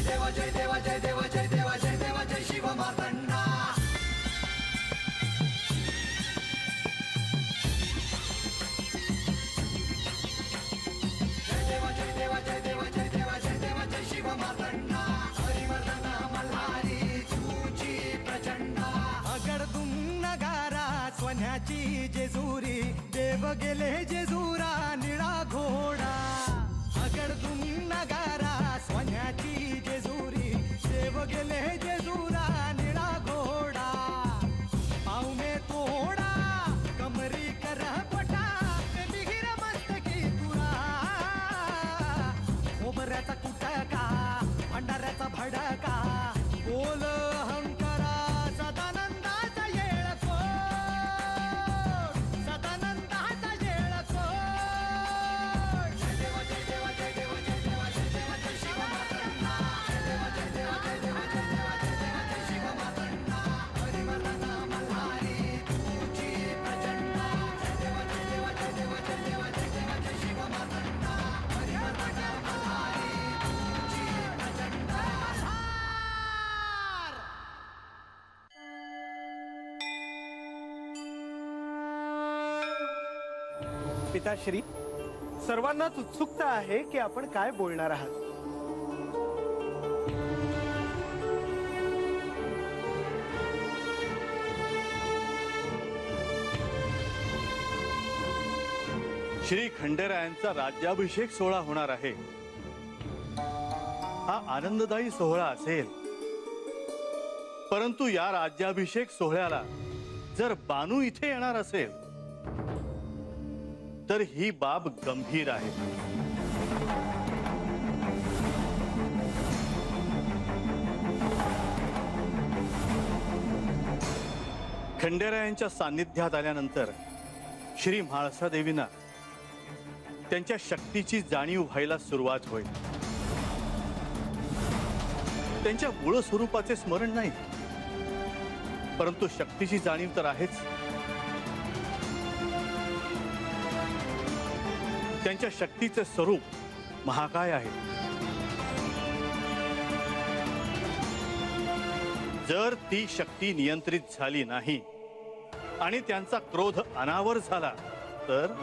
देवा जय देवा जय देवा जय देवा जय देवा जय शिव मार्तंडा. जय देवा जय देवा जय देवा जय देवा जय देवा जय शिव मार्तंडा. हरिवर्धन मल्हारी तुझी प्रचंडा. अगडदुम नगारा सोन्याची जेजुरी देव गेले जेजुरा निळा घोडा. अगडदुम नगारा सोन्याची जेजुरी देव गेले जेजुरा निळा घोडा. पावने तोडा कमरी कर पटा मिहिर मस्तकी तुरा. खोबऱ्याचा कुटका भंडाऱ्याचा भडका बोल हंकारा सदानंदाचा येळको. सदानंदाचा येळको. जय देवा जय देवा जय देवा जय देवा जय देवा जय शिव मार्तंडा. जय देवा जय देवा जय देवा जय देवा जय देवा जय शिव मार्तंडा. हरिवर्धन मल्हारी तुझी प्रचंडा. जय देवा जय देवा जय देवा जय देवा जय देवा जय शिव मार्तंडा. हरिवर्धन मल्हारी तुझी प्रचंडा. पिताश्री, सर्वांनाच उत्सुकता आहे की आपण काय बोलणार आहात. श्री खंडेरायांचा राज्याभिषेक सोहळा होणार आहे. हा आनंददायी सोहळा असेल, परंतु या राज्याभिषेक सोहळ्याला जर बानू इथे येणार असेल तर ही बाब गंभीर आहे. खंडेरायांच्या सान्निध्यात आल्यानंतर श्री म्हाळसा देवींना त्यांच्या शक्तीची जाणीव व्हायला सुरुवात होईल. त्यांच्या मूळ स्वरूपाचे स्मरण नाही, परंतु शक्तीची जाणीव तर आहेच. त्यांच्या शक्तीचे स्वरूप महाकाय आहे. जर ती शक्ती नियंत्रित झाली नाही आणि त्यांचा क्रोध अनावर झाला तर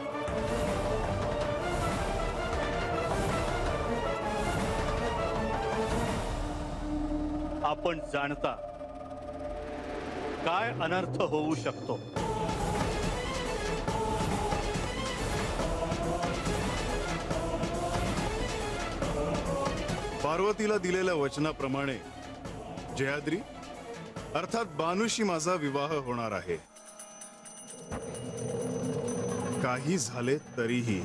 आपण जाणता काय अनर्थ होऊ शकतो. पार्वतीला दिलेल्या वचनाप्रमाणे जयाद्री अर्थात बानूशी माझा विवाह होणार आहे. काही झाले तरीही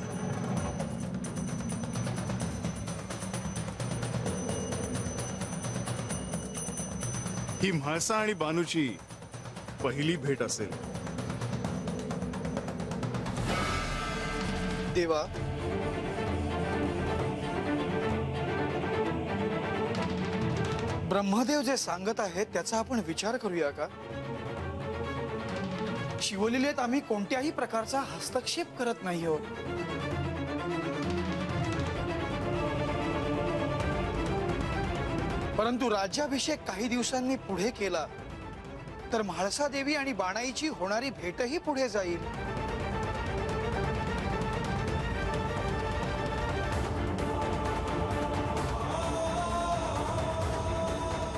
ही म्हाळसा आणि बानूची पहिली भेट असेल. देवा, ब्रह्मदेव जे सांगत आहेत त्याचा आपण विचार करूया का? शिवलीलेत आम्ही कोणत्याही प्रकारचा हस्तक्षेप करत नाही आहोत. परंतु राज्याभिषेक काही दिवसांनी पुढे केला तर म्हाळसा देवी आणि बाणाईची होणारी भेटही पुढे जाईल.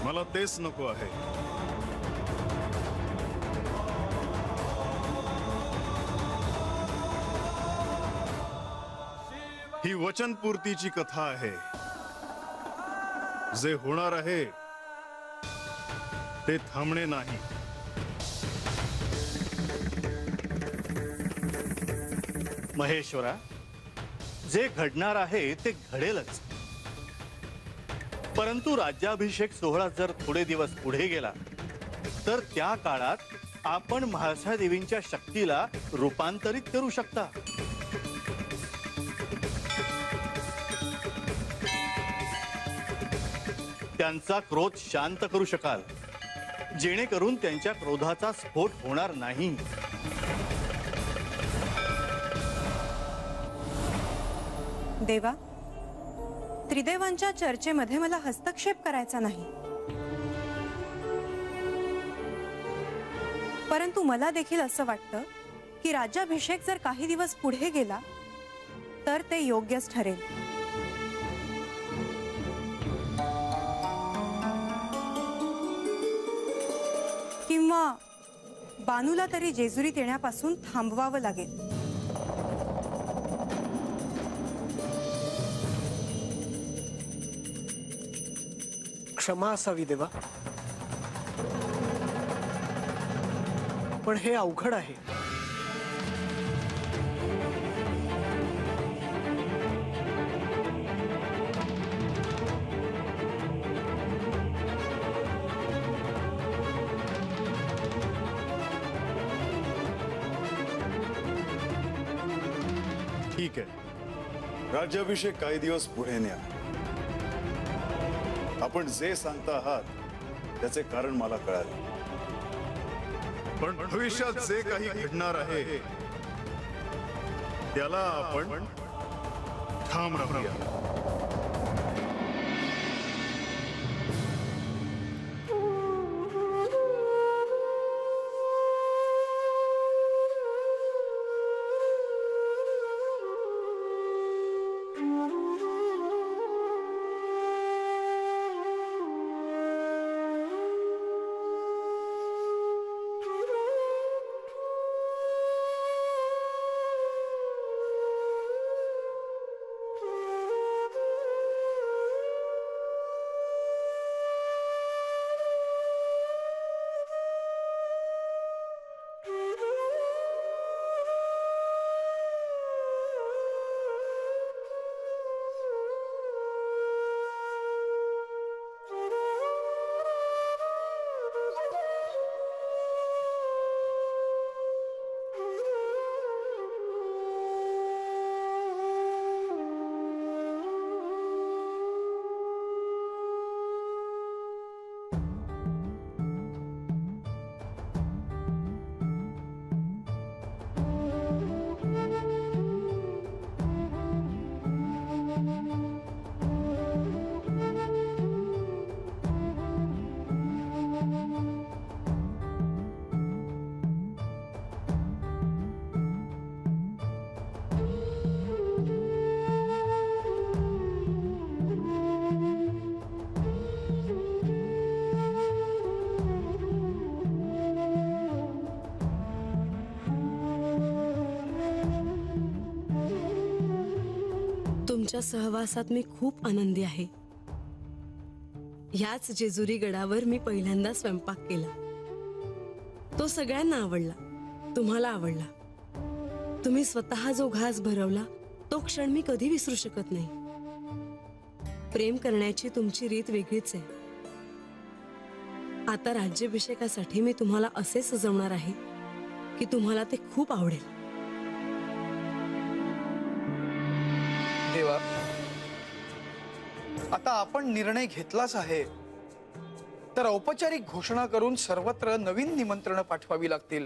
मला तेच नको आहे. ही वचनपूर्तीची कथा आहे. जे होणार आहे ते थांबणे नाही. महेश्वरा, जे घडणार आहे ते घडेलच. परंतु राज्याभिषेक सोहळा जर थोडे दिवस पुढे गेला तर त्या काळात आपण म्हाळसा देवींच्या शक्तीला रूपांतरित करू शकता. त्यांचा क्रोध शांत करू शकाल, जेणेकरून त्यांच्या क्रोधाचा स्फोट होणार नाही. देवा, त्रिदेवांच्या चर्चेमध्ये मला हस्तक्षेप करायचा नाही, परंतु मला देखील असं वाटतं की राज्याभिषेक जर काही दिवस पुढे गेला तर ते योग्यच ठरेल. किंवा बानूला तरी जेजुरीत येण्यापासून थांबवावं लागेल. क्षमा असावी देवा, पण हे अवघड आहे. ठीक आहे, राज्याभिषेक काही दिवस पुढे न्या. आपण जे सांगता आहात त्याचे कारण मला कळाले, पण भविष्यात जे काही घडणार आहे त्याला आपण ठाम राहूया. तुमच्या सहवासात मी खूप आनंदी आहे. ह्याच जेजुरी गडावर मी पहिल्यांदा स्वयंपाक केला. तो सगळ्यांना आवडला, तुम्हाला आवडला. तुम्ही स्वतः जो घास भरवला तो क्षण मी कधी विसरू शकत नाही. प्रेम करण्याची तुमची रीत वेगळीच आहे. आता राज्याभिषेकासाठी मी तुम्हाला असे सजवणार आहे की तुम्हाला ते खूप आवडेल. देवा, आता आपण निर्णय घेतलाच आहे, तर औपचारिक घोषणा करून सर्वत्र नवीन निमंत्रण पाठवावी लागतील.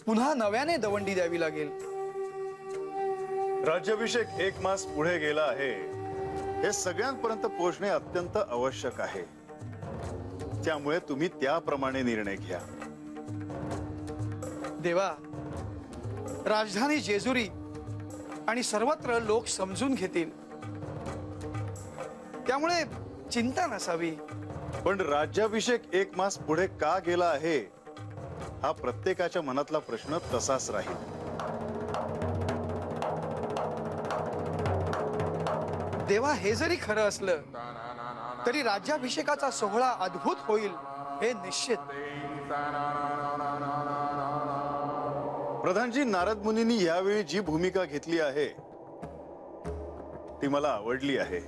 पुन्हा नव्याने दवंडी द्यावी लागेल. राज्याभिषेक 1 मास पुढे गेला आहे हे सगळ्यांपर्यंत पोहोचणे अत्यंत आवश्यक आहे. त्यामुळे तुम्ही त्याप्रमाणे निर्णय घ्या. देवा, राजधानी जेजुरी आणि सर्वत्र लोक समजून घेतील, त्यामुळे चिंता नसावी. पण राज्याभिषेक 1 मास पुढे का गेला आहे हा प्रत्येकाच्या मनातला प्रश्न तसाच राहील. देवा, हे जरी खरं असलं तरी राज्याभिषेकाचा सोहळा अद्भुत होईल हे निश्चित. प्रधानजी, नारद मुनींनी यावेळी जी भूमिका घेतली आहे ती मला आवडली आहे.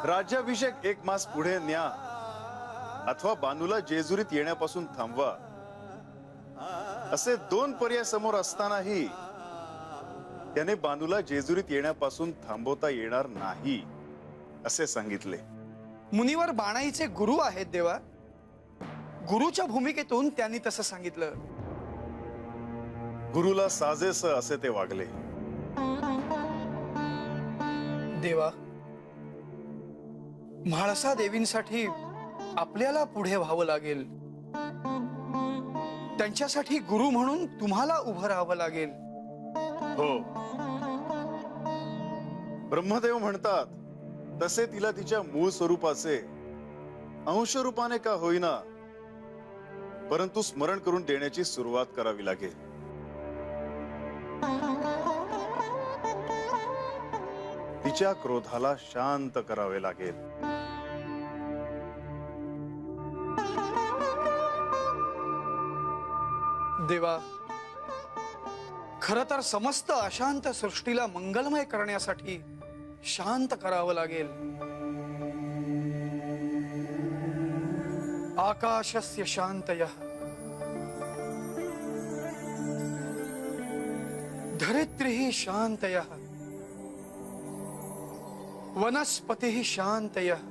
राज्याभिषेक 1 मास पुढे न्या अथवा बानूला जेजुरीत येण्यापासून थांबवा, असे 2 पर्याय समोर असतानाही त्याने बानूला जेजुरीत येण्यापासून थांबवता येणार नाही असे सांगितले. मुनिवर बाणाईचे गुरु आहेत देवा. गुरुच्या भूमिकेतून त्यांनी तसं सांगितलं. गुरुला साजेस असे ते वागले. देवा, म्हाळसा देवींसाठी आपल्याला पुढे व्हावं लागेल. त्यांच्यासाठी गुरु म्हणून तुम्हाला उभं राहावं लागेल. हो, ब्रह्मदेव म्हणतात तसे तिला तिच्या मूळ स्वरूपाचे अंश रूपाने का होईना, परंतु स्मरण करून देण्याची सुरुवात करावी लागेल. तिच्या क्रोधाला शांत करावे लागेल. देवा, खर तर समस्त अशांत सृष्टीला मंगलमय करण्यासाठी शांत करावं लागेल. आकाशस्य शांतयः, धरित्रीः शांतयः, वनस्पतिः शांतयः,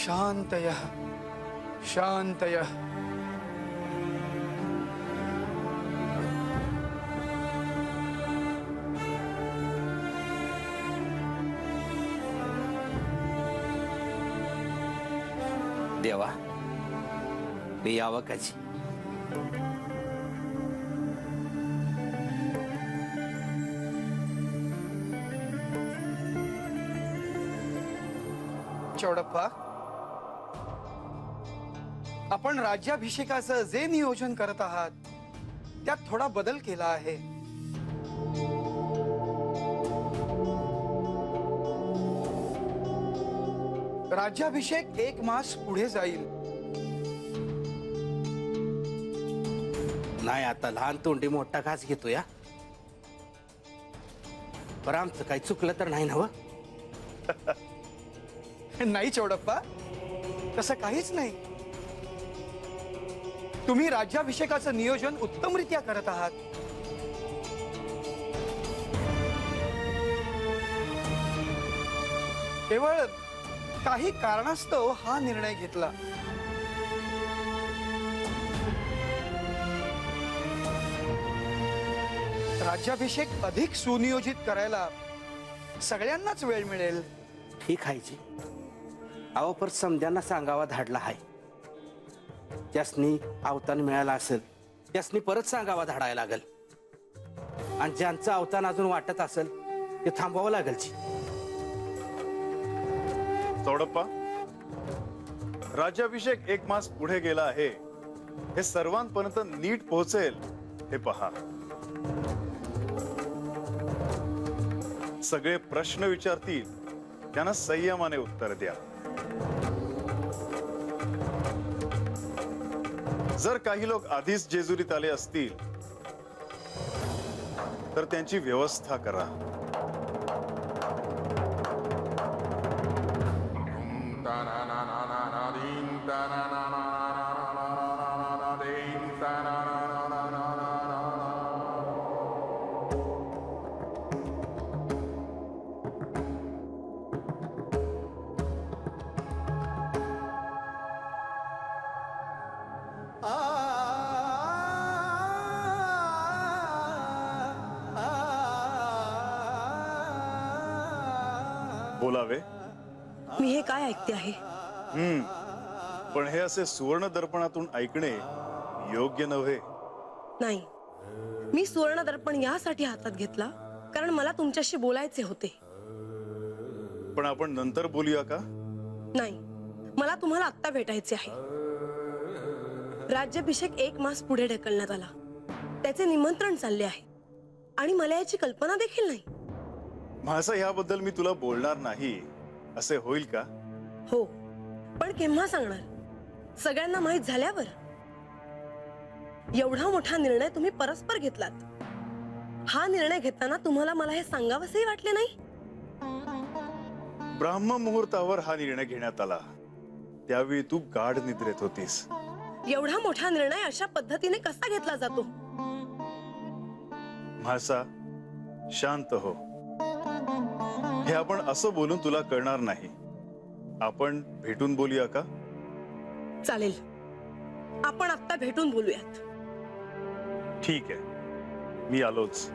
शांतयः शांतयः. देवा, मी यावं काची? चौडप्पा, आपण राज्याभिषेकाचं जे नियोजन करत आहात त्यात थोडा बदल केला आहे. राज्याभिषेक 1 मास पुढे जाईल. नाही, आता लहान तोंडी मोठा घास घेतो या. बरं, आमचं काही चुकलं तर नाही ना? नाही चौडप्पा, तसं काहीच नाही. तुम्ही राज्याभिषेकाचं नियोजन उत्तमरित्या करत आहात. केवळ काही कारणास्तव हा निर्णय घेतला. राज्याभिषेक अधिक सुनियोजित करायला सगळ्यांनाच वेळ मिळेल. ठीक आहे जी. अहो, पर समध्यांना सांगावा धाडला आहे. त्यासनी अवतान मिळाला असेल त्यासनी परत सांगावा धाडायला लागेल. आणि ज्यांचं अवतान अजून वाटत असेल ते थांबवावं लागेल जी. चौडप्पा, राज्याभिषेक 1 मास पुढे गेला आहे हे सर्वांपर्यंत नीट पोहोचेल हे पहा. सगळे प्रश्न विचारतील त्यांना संयमाने उत्तर द्या. जर काही लोक आधीच जेजुरीत आले असतील तर त्यांची व्यवस्था करा. बोलावे. मी हे काय ऐकते आहे? पण हे असे सुवर्ण दर्पणातून ऐकणे योग्य नव्हे. नाही, मी सुवर्ण दर्पण यासाठी हातात घेतला कारण मला तुमच्याशी बोलायचे होते. पण आपण नंतर बोलूया का? नाही, मला तुम्हाला आत्ता भेटायचे आहे. राज्याभिषेक 1 मास पुढे ढकलण्यात आला. त्याचे निमंत्रण चालले आहे आणि मला याची कल्पना देखील नाही. म्हाळसा, याबद्दल मी तुला बोलणार नाही असे होईल का? हो, पण केव्हा सांगणार? सगळ्यांना माहित झाल्यावर. एवढा मोठा निर्णय तुम्ही परस्पर घेतलात. हा निर्णय घेताना तुम्हाला मला हे सांगावंसही वाटले नाही? ब्राह्म मुहूर्तावर हा निर्णय घेण्यात आला. त्यावेळी तू गाढ निद्रेत होतीस. एवढा मोठा निर्णय अशा पद्धतीने कसा घेतला जातो? म्हाळसा, शांत हो. हे आपण असं बोलून तुला कळणार नाही. आपण भेटून बोलूया का? चालेल, आपण आत्ता भेटून बोलूयात. ठीक आहे, मी आलोच.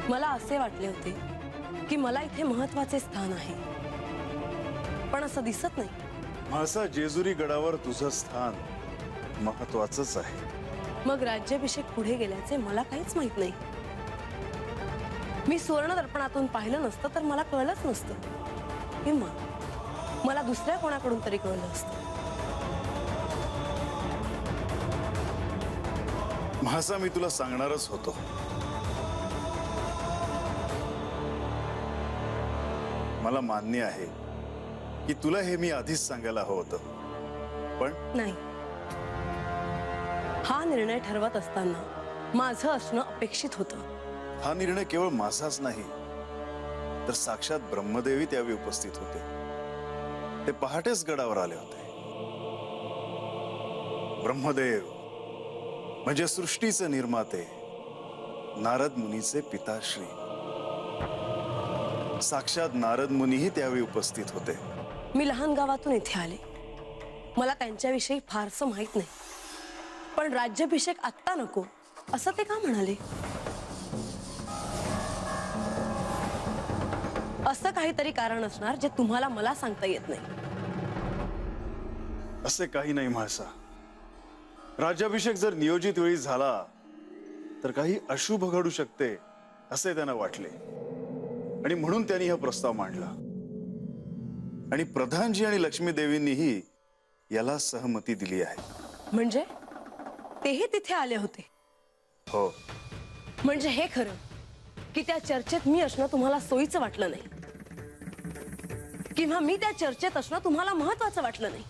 मला असे वाटले होते की मला इथे महत्वाचे स्थान आहे, पण असं दिसत नाही. म्हाळसा, जेजुरी गडावर तुझं स्थान महत्वाचंच आहे. मग राज्याभिषेक पुढे गेल्याचे मला काहीच माहित नाही. मी सुवर्ण दर्पणातून पाहिलं नसतं तर मला कळलंच नसतं, किंवा मला दुसऱ्या कोणाकडून तरी कळलं असतं. म्हाळसा, मी तुला सांगणारच होतो. मला मान्य आहे की तुला हे मी आधीच सांगायला हवं होतं, पण नाही, हा निर्णय ठरवत असताना माझं असणं अपेक्षित होतं. हा निर्णय केवळ माझाच नाही, तर साक्षात ब्रह्मदेवी त्यावेळी उपस्थित होते. ते पहाटेच गडावर आले होते. ब्रह्मदेव म्हणजे सृष्टीचे निर्माते, नारद मुनीचे पिताश्री. साक्षात नारद मुनीही त्यावेळी उपस्थित होते. मी लहान गावातून इथे आले, मला त्यांच्याविषयी फारसं माहित नाही. पण राज्याभिषेक आत्ता नको असं ते का म्हणाले? असं काहीतरी कारण असणार जे तुम्हाला मला सांगता येत नाही. असे काही नाही म्हाळसा. राज्याभिषेक जर नियोजित वेळी झाला तर काही अशुभ घडू शकते असे त्यांना वाटले, आणि म्हणून त्यांनी हा प्रस्ताव मांडला. आणि प्रधानजी आणि लक्ष्मी देवींनीही याला सहमती दिली आहे. म्हणजे तेही तिथे आले होते? हो. म्हणजे हे खरं की त्या चर्चेत मी असणं तुम्हाला सोयीचं वाटलं नाही, किंवा मी त्या चर्चेत असणं तुम्हाला महत्वाचं वाटलं नाही.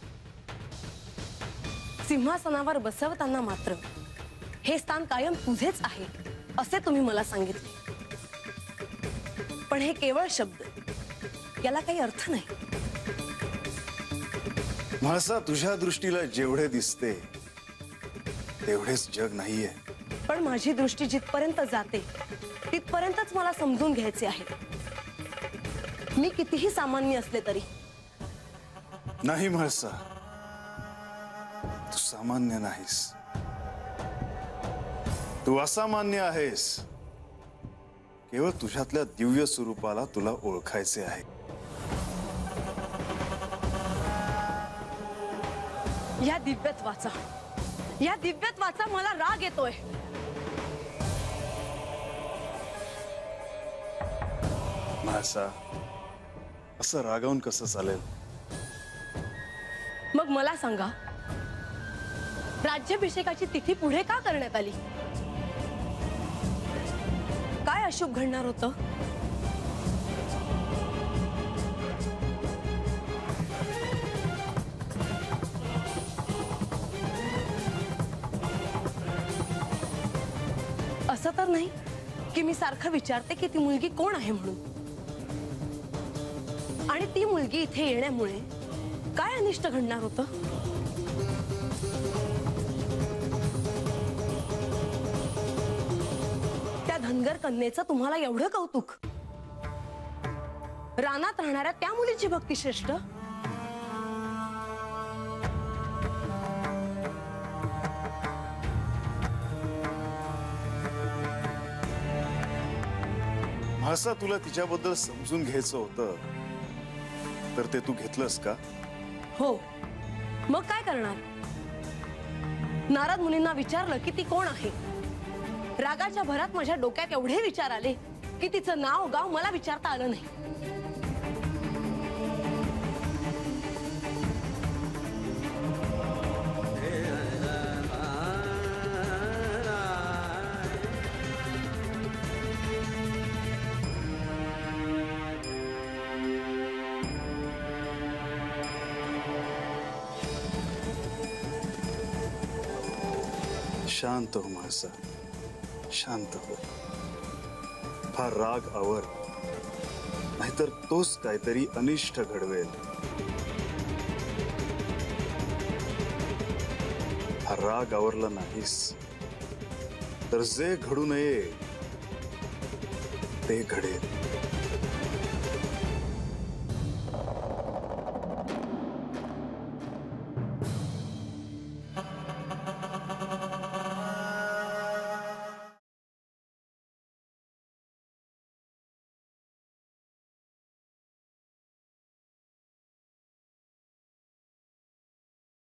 सिंहासनावर बसवताना मात्र हे स्थान कायम तुझेच आहे असे तुम्ही मला सांगितले. पण हे केवळ शब्द, याला काही अर्थ नाही. म्हाळसा, तुझ्या दृष्टीला जेवढे दिसते तेवढेच जग नाहीये. पण माझी दृष्टी जिथपर्यंत जाते तिथपर्यंतच मला समजून घ्यायचे आहे. मी कितीही सामान्य असले तरी. नाही म्हाळसा, तू सामान्य नाहीस, तू असामान्य आहेस. केवळ तुझ्यातल्या दिव्य स्वरूपाला तुला ओळखायचे आहे. या दिव्यत्वाचा मला राग येतोय. म्हाळसा, असं रागावून कसं चालेल? मग मला सांगा, राज्याभिषेकाची तिथी पुढे का करण्यात आली? काय अशुभ घडणार होतं? असं तर नाही की मी सारखं विचारते की ती मुलगी कोण आहे म्हणून. आणि ती मुलगी इथे येण्यामुळे काय अनिष्ट घडणार होतं? त्या धनगर कन्येचं तुम्हाला एवढं कौतुक, रानात राहणाऱ्या त्या मुलीची भक्ती श्रेष्ठ. म्हाळसा, तुला तिच्याबद्दल समजून घ्यायचं होतं तर ते तू घेतलंस का? हो, मग काय करणार? नारद मुनींना विचारलं की ती कोण आहे. रागाच्या भरात माझ्या डोक्यात एवढे विचार आले की तिचं नाव गाव मला विचारता आलं नाही. शांत हो म्हाळसा, शांत हो. फार राग आवर, नाहीतर तोच काहीतरी अनिष्ट घडवेल. हा राग आवरला नाहीस तर जे घडू नये ते घडेल.